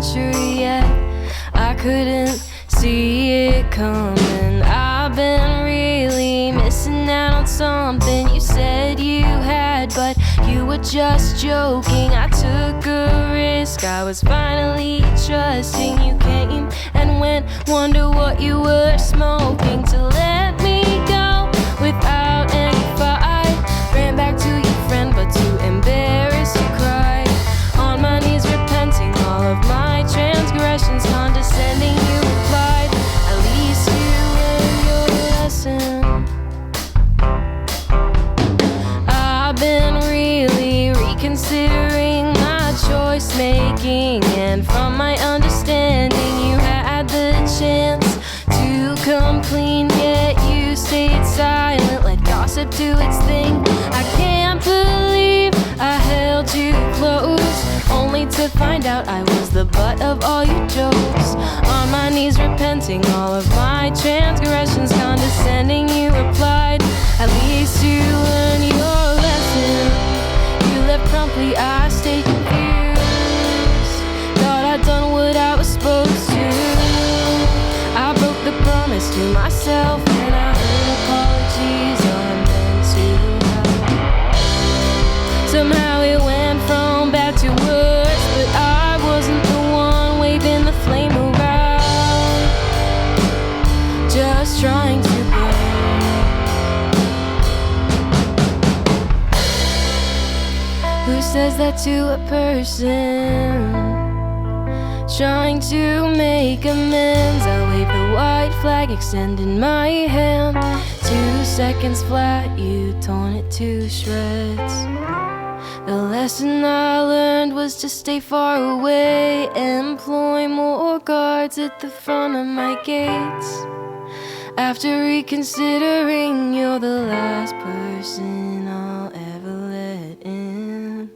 century yet. I couldn't see it coming. I've been really missing out on something you said you had, but you were just joking. I took a risk, I was finally trusting. You came and went, wonder what you were smoking. To let me go without any fight. Ran back to your friend, but too embarrassed to cry. On my knees repenting all of my transgressions. Condescending you replied, at least you learned your lesson. I've been really reconsidering my choice making, and from my understanding you had the chance to come clean, yet you stayed silent, let gossip do its thing. I can't believe I held you close, only to find out I was the butt of all your jokes. On my knees repenting all of my transgressions. Condescending you replied, at least you learned your lesson. You left promptly, I stayed confused. Thought I'd done what I was supposed to. I broke the promise to myself, and I heard apologies on then too. Somehow it went from bad to worse, but I wasn't the one waving the flame around, just trying to burn. Who says that to a person trying to make amends? I wave the white flag, extending my hand. 2 seconds flat, you torn it to shreds. The lesson I learned was to stay far away, employ more guards at the front of my gates. After reconsidering, you're the last person I'll ever let in.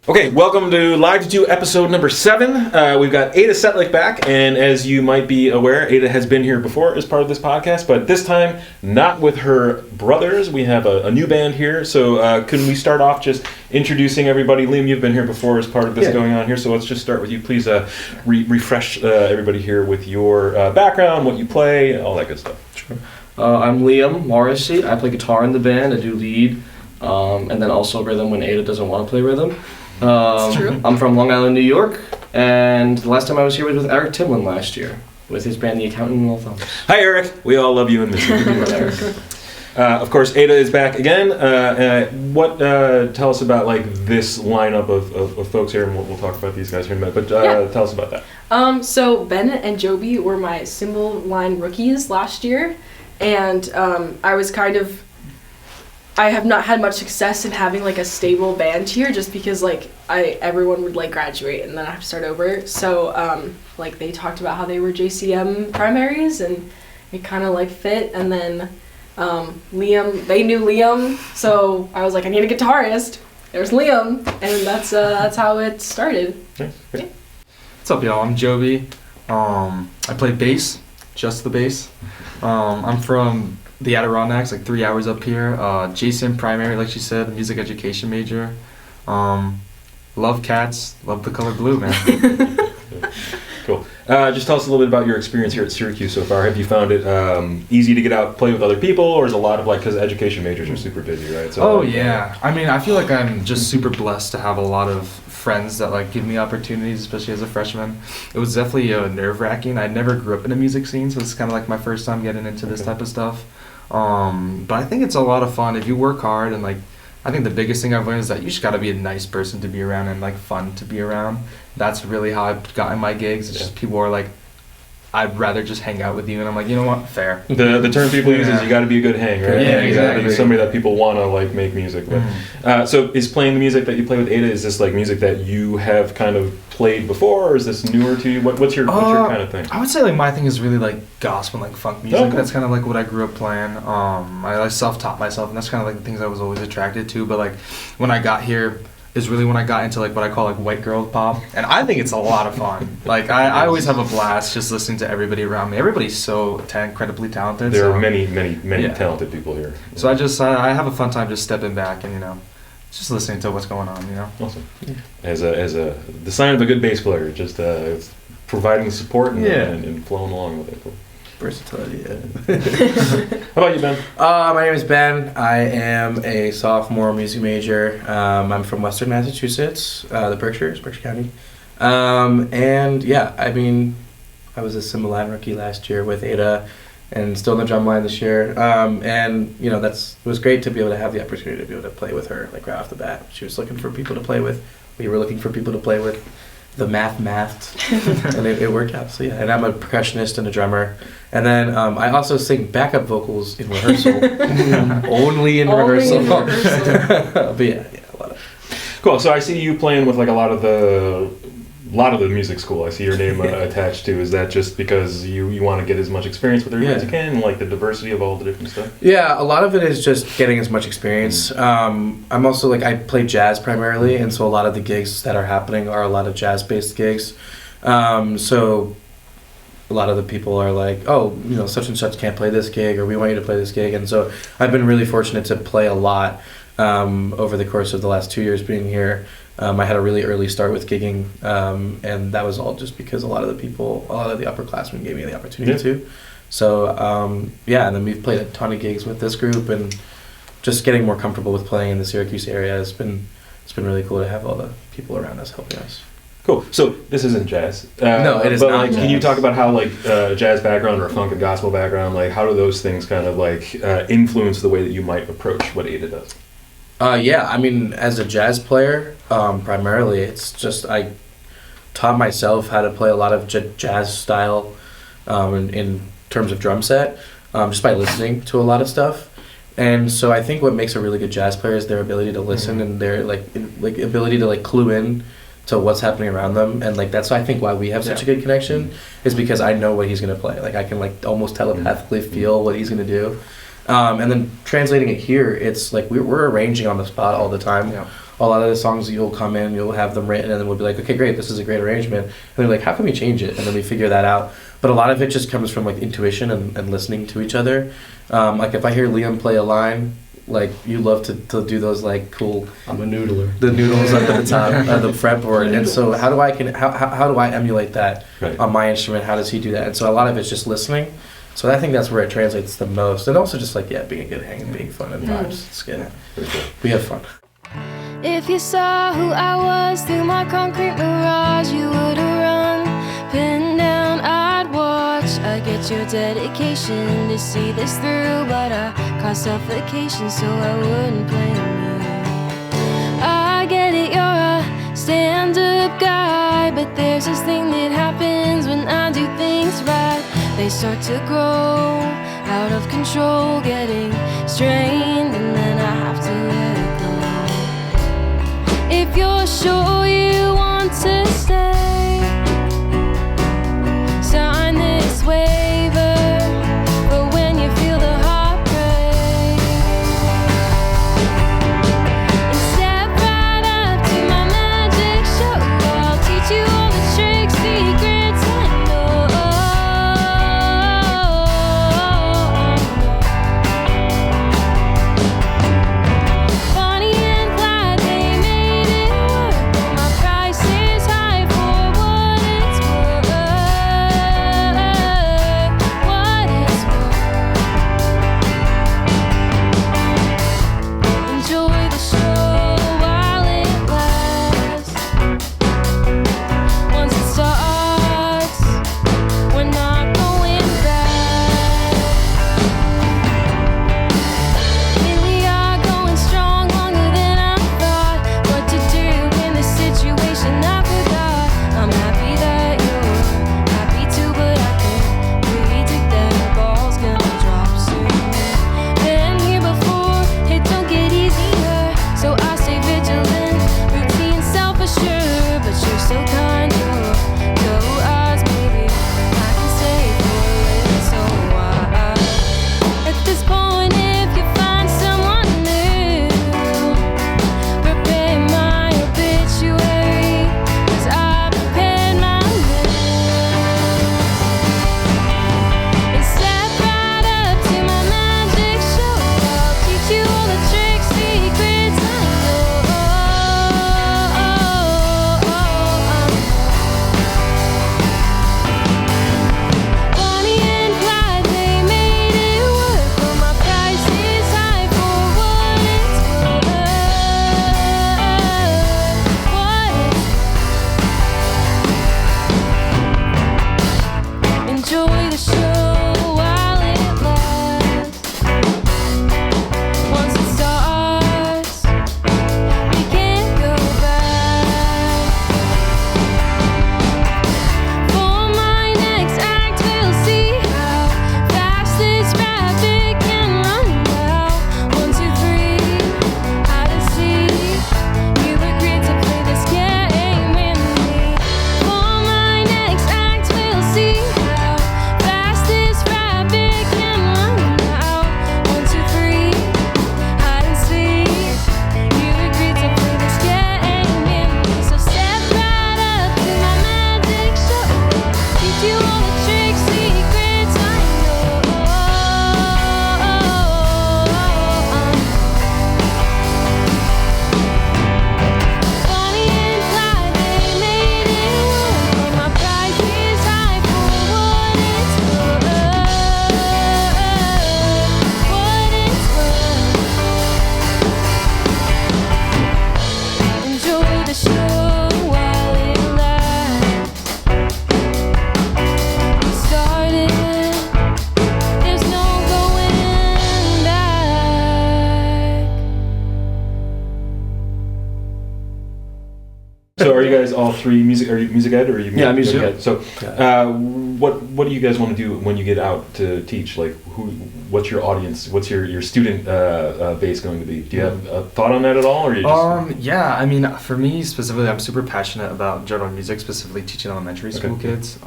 Okay, welcome to Live to Do episode number 7. We've got Ada Setlik back, and as you might be aware, Ada has been here before as part of this podcast, but this time not with her brothers. We have a new band here, so couldn't we start off just introducing everybody? Liam, you've been here before as part of this going on here, so let's just start with you. Please refresh everybody here with your background, what you play, all that good stuff. Sure. I'm Liam Morrissey. I play guitar in the band. I do lead, and then also rhythm when Ada doesn't want to play rhythm. That's true. I'm from Long Island, New York, and the last time I was here was with Eric Timlin last year, with his band The Accountant and Little Thumbs. Hi, Eric. We all love you and miss you. Of course, Ada is back again. Tell us about like this lineup of folks here, and we'll talk about these guys here in a minute. But tell us about that. So Ben and Jobi were my cymbal line rookies last year, and I have not had much success in having like a stable band here, just because like everyone would like graduate and then I have to start over. So like they talked about how they were JCM primaries and it kind of like fit. And then they knew Liam, so I was like, I need a guitarist. There's Liam, and that's how it started. Yeah. What's up, y'all? I'm Jobi. I play bass, just the bass. I'm from the Adirondacks, like 3 hours up here. JCM primary, like she said, music education major. Love cats, love the color blue, man. Cool. Just tell us a little bit about your experience here at Syracuse so far. Have you found it easy to get out, play with other people, or is a lot of because education majors are super busy, right? So, yeah. I mean, I feel like I'm just super blessed to have a lot of friends that like give me opportunities, especially as a freshman. It was definitely nerve-wracking. I never grew up in a music scene, so it's kind of like my first time getting into this type of stuff. But I think it's a lot of fun if you work hard, and like I think the biggest thing I've learned is that you just got to be a nice person to be around and like fun to be around. That's really how I've gotten my gigs. It's just people are like, I'd rather just hang out with you, and I'm like, you know what, fair. The term people use is you got to be a good hang, right? Yeah, you got to be exactly. somebody that people want to like make music with. So is playing the music that you play with Ada, is this like music that you have kind of played before, or is this newer to you? What's your kind of thing? I would say like my thing is really like gospel, like funk music. Okay. That's kind of like what I grew up playing. I self-taught myself, and that's kind of like the things I was always attracted to. But like when I got here is really when I got into like what I call like white girl pop, and I think it's a lot of fun. Like I always have a blast just listening to everybody around me. Everybody's so incredibly talented. There are many talented people here. So I have a fun time just stepping back and just listening to what's going on, you know. Awesome. As the sign of a good bass player, just providing support and flowing along with it. Cool. Versatility, yeah. How about you, Ben? My name is Ben. I am a sophomore music major. I'm from Western Massachusetts, the Berkshire County. And yeah, I mean, I was a Similan rookie last year with Ada, and still in the drum line this year. And you know, it was great to be able to have the opportunity to be able to play with her like right off the bat. She was looking for people to play with. We were looking for people to play with. The mathed, and it worked out. So yeah, and I'm a percussionist and a drummer, and then I also sing backup vocals in rehearsal, only in rehearsal. But yeah, a lot of. Cool. So I see you playing with like a lot of the music school. I see your name attached to. Is that just because you want to get as much experience with everybody as you can, and like the diversity of all the different stuff? Yeah, a lot of it is just getting as much experience. I'm also like, I play jazz primarily, and so a lot of the gigs that are happening are a lot of jazz-based gigs. So a lot of the people are like, oh, you know, such and such can't play this gig, or we want you to play this gig. And so I've been really fortunate to play a lot over the course of the last 2 years being here. I had a really early start with gigging, and that was all just because a lot of the upperclassmen gave me the opportunity to. So, and then we've played a ton of gigs with this group, and just getting more comfortable with playing in the Syracuse area it's been really cool to have all the people around us helping us. Cool. So this isn't jazz. No, it is but not like, jazz. Can you talk about how like a jazz background or a funk and gospel background, like how do those things kind of like influence the way that you might approach what Ada does? Yeah, I mean, as a jazz player, primarily, it's just I taught myself how to play a lot of jazz style in terms of drum set, just by listening to a lot of stuff. And so I think what makes a really good jazz player is their ability to listen and their like ability to like clue in to what's happening around them. And like that's I think why we have such a good connection is because I know what he's gonna play. Like I can like almost telepathically feel what he's gonna do. And then translating it here, it's like we're arranging on the spot all the time. Yeah. A lot of the songs you'll come in, you'll have them written, and then we'll be like, okay, great, this is a great arrangement. And they're like, how can we change it? And then we figure that out. But a lot of it just comes from like intuition and listening to each other. Like if I hear Liam play a line, like you love to do those like cool. I'm a noodler. The noodles up at the top of the fretboard, and so how do I emulate that on my instrument? How does he do that? And so a lot of it's just listening. So I think that's where it translates the most, and also just like being a good hang and being fun and vibes. It's good. We have fun. If you saw who I was through my concrete mirage, you would have run, pinned down, I'd watch. I get your dedication to see this through, but I cause suffocation so I wouldn't blame you. I get it, you're a stand-up guy, but there's this thing that happens when I do things right. They start to grow out of control, getting strained, and then I have to let go. If you're sure you want to stay, sign this waiver for when you feel the heartbreak, and step right up to my magic show. I'll teach you all the tricks, secrets, and more. Bonnie and Clyde, they made it work. My price is high for all three music? Are you music ed or are you? Yeah, music ed. So, what do you guys want to do when you get out to teach? Like, what's your audience? What's your student base going to be? Do you have a thought on that at all, or are you just? Yeah, I mean, for me specifically, I'm super passionate about general music, specifically teaching elementary school kids.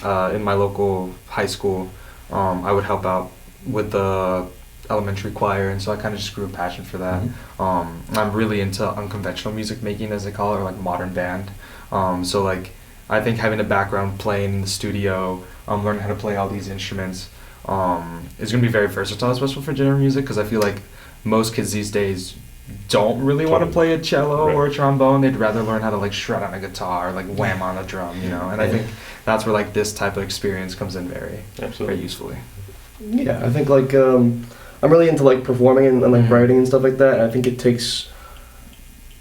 In my local high school, I would help out with the elementary choir, and so I kind of just grew a passion for that. I'm really into unconventional music making, as they call it, or like modern band. So like, I think having a background playing in the studio, learning how to play all these instruments, is going to be very versatile, especially for general music, because I feel like most kids these days don't really want to play a cello or a trombone. They'd rather learn how to like shred on a guitar or like wham on a drum, you know. And I think that's where like this type of experience comes in very usefully. Yeah, I think like I'm really into like performing and like writing and stuff like that. And I think it takes,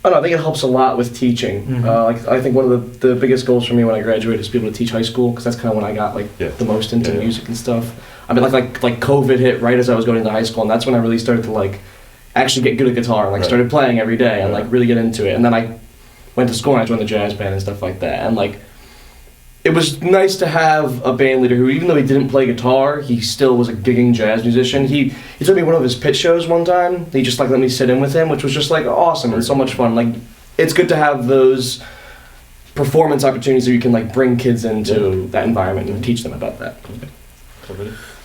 I don't know, I think it helps a lot with teaching. Like I think one of the biggest goals for me when I graduated is to be able to teach high school, because that's kind of when I got like the most into music and stuff. I mean, like COVID hit right as I was going into high school, and that's when I really started to like actually get good at guitar and like started playing every day and like really get into it. And then I went to school and I joined the jazz band and stuff like that. And like, it was nice to have a band leader who, even though he didn't play guitar, he still was a gigging jazz musician. He took me to one of his pitch shows one time. He just like let me sit in with him, which was just like awesome and so much fun. Like, it's good to have those performance opportunities where you can like bring kids into that environment and teach them about that.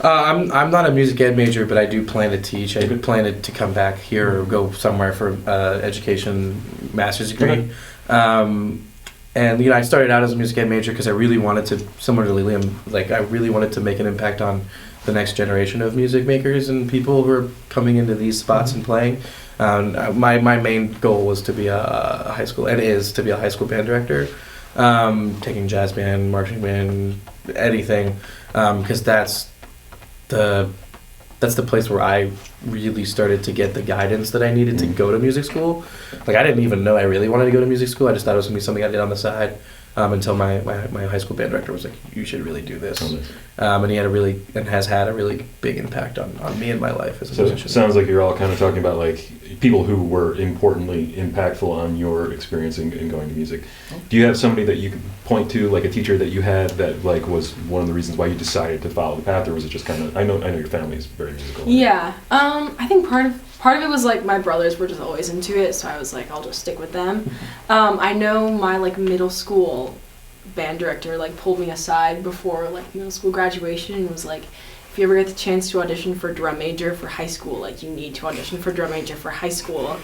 I'm not a music ed major, but I do plan to teach. I plan to come back here or go somewhere for education, master's degree. And you know, I started out as a music ed major because I really wanted to, similar to Liam, like I really wanted to make an impact on the next generation of music makers and people who are coming into these spots and playing. My main goal was to be a high school, and is to be a high school band director, taking jazz band, marching band, anything, because that's the place where I really started to get the guidance that I needed to go to music school. Like, I didn't even know I really wanted to go to music school. I just thought it was going to be something I did on the side, until my high school band director was like, you should really do this. And he had has had a really big impact on me and my life as a musician. It sounds like you're all kind of talking about like people who were importantly impactful on your experience in going to music. Do you have somebody that you could point to, like a teacher that you had that like was one of the reasons why you decided to follow the path, or was it just kind of, I know your family is very musical. Yeah, I think part of it was like my brothers were just always into it, so I was like, I'll just stick with them. I know my like middle school band director like pulled me aside before like middle school graduation and was like, if you ever get the chance to audition for drum major for high school, like you need to audition for drum major for high school.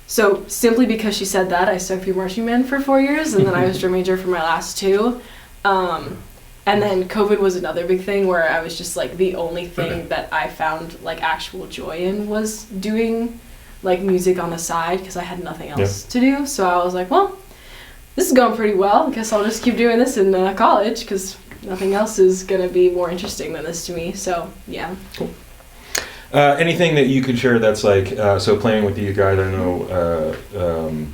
So simply because she said that, I stuck through marching band for 4 years, and then I was drum major for my last 2. And then COVID was another big thing where I was just like, the only thing that I found like actual joy in was doing like music on the side, because I had nothing else to do. So I was like, well, this is going pretty well. I guess I'll just keep doing this in college, because nothing else is going to be more interesting than this to me. So, yeah. Cool. Anything that you could share that's like, so playing with these guys, I don't know,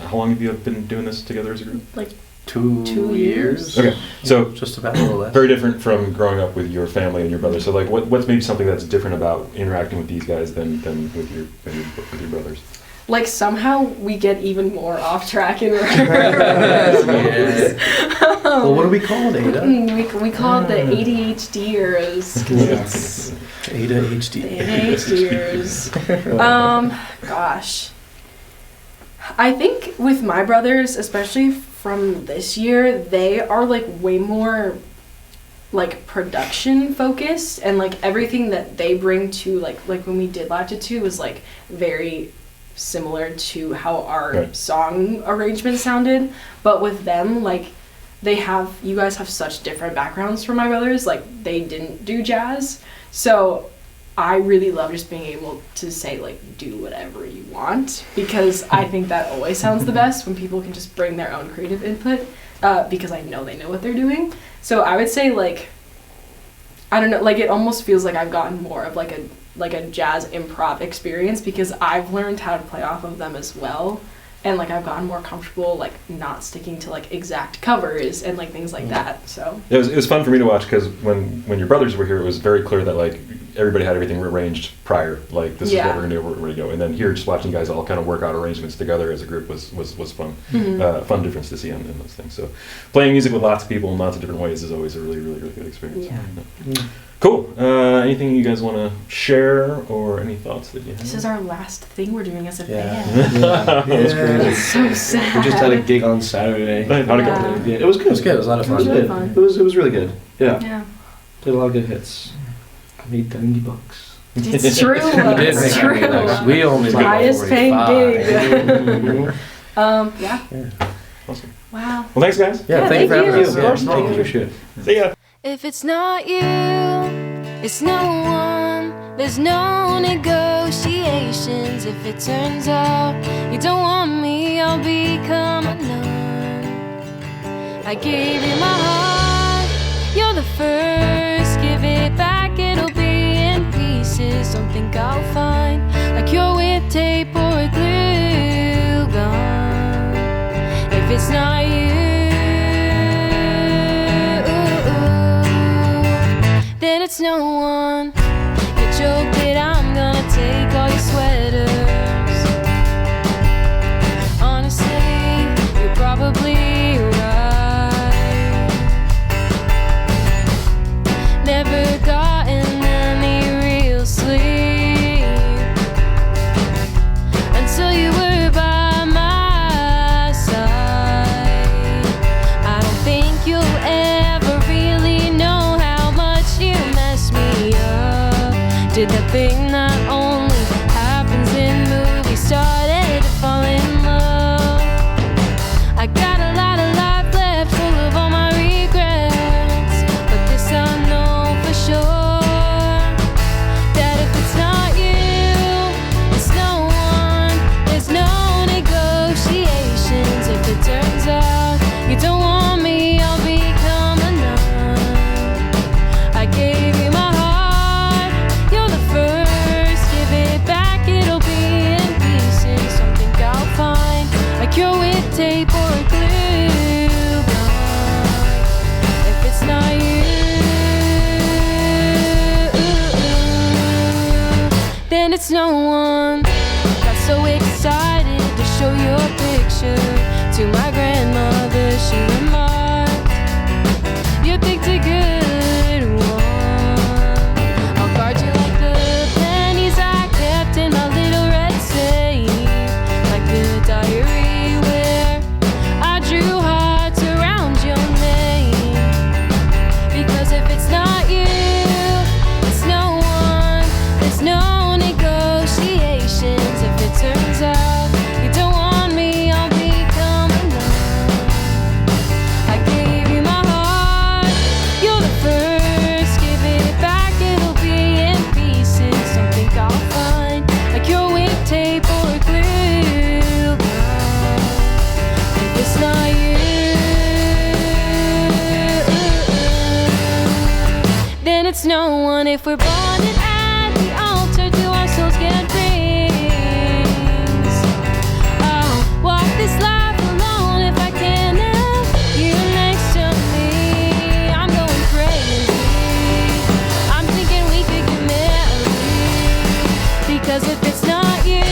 how long have you been doing this together as a group? Like 2 years. Okay, so just about a little less. Very different from growing up with your family and your brother. So like, what's maybe something that's different about interacting with these guys than with your brothers? Like, somehow we get even more off track in Well, what do we call it, Ada? We call it the ADHDers. Yes. ADHD. ADHDers. Gosh. I think with my brothers, especially from this year, they are like way more like production focused, and like everything that they bring to like when we did Latitude was like very similar to how our song arrangement sounded. But with them, like you guys have such different backgrounds from my brothers. Like, they didn't do jazz, so I really love just being able to say like, do whatever you want, because I think that always sounds the best when people can just bring their own creative input, because I know they know what they're doing. So I would say like, I don't know, like it almost feels like I've gotten more of like a jazz improv experience, because I've learned how to play off of them as well, and like I've gotten more comfortable like not sticking to like exact covers and like things like that. So it was fun for me to watch, because when your brothers were here, it was very clear that like everybody had everything arranged prior. Like, this is Yeah. what we're gonna do, we're ready to go. And then here, just watching you guys all kind of work out arrangements together as a group was fun. Fun difference to see in those things. So, playing music with lots of people in lots of different ways is always a really, really, really good experience. Yeah. Cool. Anything you guys want to share, or any thoughts that you have? This is our last thing we're doing as a Yeah. band. That's crazy. It's so sad. We just had a gig on Saturday. How'd it go? Yeah. Yeah, it was good. It was good. It was a lot of It was fun. really good. fun. It was really good. Yeah. Yeah. Played a lot of good hits. I made $90. It's true. We did It's make true. $90. We only made Highest paying 45. Yeah. Awesome. Wow. Well, thanks, guys. Yeah, Yeah, thank you for thank having you. us. Of Yeah, course. thank you. Appreciate it. See ya. If it's not you, it's no one. There's no negotiations. If it turns out you don't want me, I'll become a nun. I gave you my heart, you're the first. Give it back, it'll be in pieces. Don't think I'll find like you're with tape or glue gun. If it's not you, then it's no one. You joke that I'm gonna take all your sweaters. Honestly, you're probably right. Never gotten any real sleep until you were by my side. I don't think you'll ever really know how much you mess me up. Did the thing that only happens in movies, started to fall in love. I got a lot of life left, full of all my regrets, but this I know for sure, that if it's not you, it's no one. There's no negotiations. If it turns out you don't want me, I'll become a nun. I gave you my heart, you're the first. Give it back, it'll be in pieces. Don't think I'll find like you're with tape or glue gun. If it's not you, then it's no one. Got so excited to show your picture to my grandmother. She remarked, you picked a good one. I'll guard you like the pennies I kept in my little red safe, like the diary where I drew hearts around your name. Because if it's not you, it's no one. There's no negotiations. If it turns out you don't want me, I'll become a nun. I gave you my heart, you're the first. Give it back, it'll be in pieces. Don't think I'll find like you're with tape or glue gun. If it's not you, then it's no one. If we're bonded at the altar, do our souls get rings? I'll walk this life alone if I can't have you next to me. I'm going crazy. I'm thinking we could get married. Because if it's not you,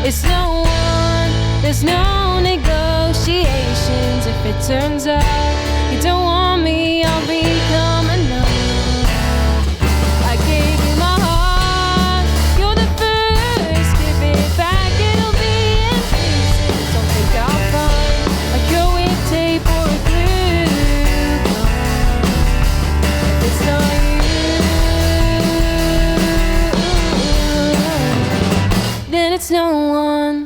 it's no one. There's no negotiations. If it turns out you don't want me, I'll become a nun. I gave you my heart, you're the first. Give it back, it'll be in pieces. Don't think I'll find like you're with tape or glue gun. If it's not you, then it's no one.